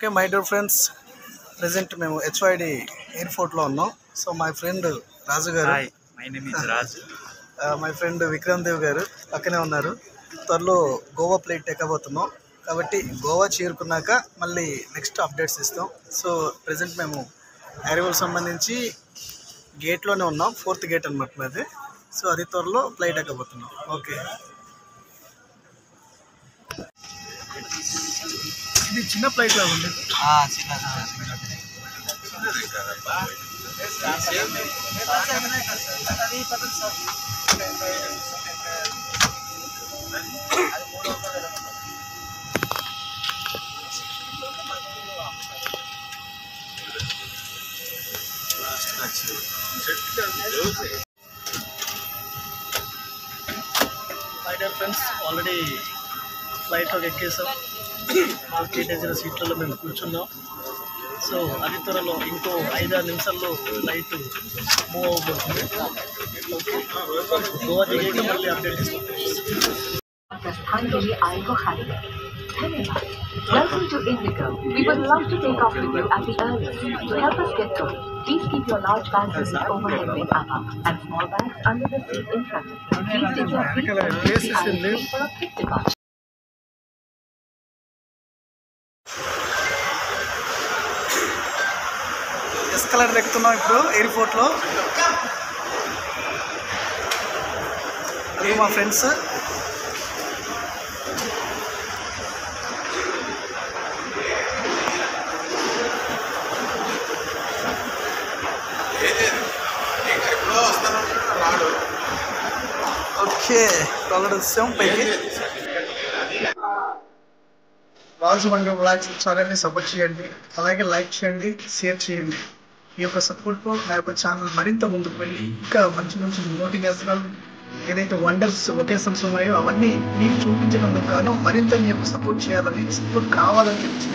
Okay my dear friends, present మేము HYD ఎయిర్పోర్ట్లో ఉన్నాం. సో మై ఫ్రెండ్ రాజు గారు, my name is Raju, my friend Vikram Dev గారు పక్కనే ఉన్నారు. త్వరలో గోవా ఫ్లైట్ ఎక్కబోతున్నాం కాబట్టి గోవా చేరుకున్నాక మళ్ళీ నెక్స్ట్ అప్డేట్స్ ఇస్తాం. సో ప్రెజెంట్ మేము అరైవల్ సంబంధించి గేట్లోనే ఉన్నాం, 4th గేట్ అనమాట అది. సో అది త్వరలో ఫ్లైట్ ఎక్కబోతున్నాం. ఓకే, ఇది చిన్న ఫ్లైట్ లాగా ఉంది. మై డియర్ ఫ్రెండ్స్, ఆల్రెడీ ఫ్లైట్లోకి ఎక్కేసాం. మాకు కేటాయించిన సీట్లలో మేము కూర్చున్నాం. సో అది త్వరలో ఇంకో 5-6 నిమిషాల్లో ఫ్లైట్ మూవ్ అవబోతుంది. గోవా దిగాక మళ్ళీ అప్డేట్ ఇస్తాం. Welcome to Indigo. We would love to take off with you at the earliest. To help us get going, please keep your large bags in the overhead bin above and small bags under the seat in front of you. Please take your seat for a quick departure. Escalator ఎక్కుతున్నాం ఇప్పుడు ఎయిర్పోర్ట్లో. అది మా friends. Okay, already వచ్చాం పైకి. రాజు మంగళ blogs ఛానల్ని support చేయండి, అలాగే లైక్ చేయండి, షేర్ చేయండి. ఈ యొక్క సపోర్ట్తో నా యొక్క ఛానల్ మరింత ముందుకు వెళ్ళి ఇంకా మంచి మంచి మోటివేషనల్ ఏదైతే వండర్స్ లొకేషన్స్ ఉన్నాయో అవన్నీ మీకు చూపించడం గాను మరింత మీ యొక్క సపోర్ట్ చేయాలని, సపోర్ట్ కావాలని చెప్పి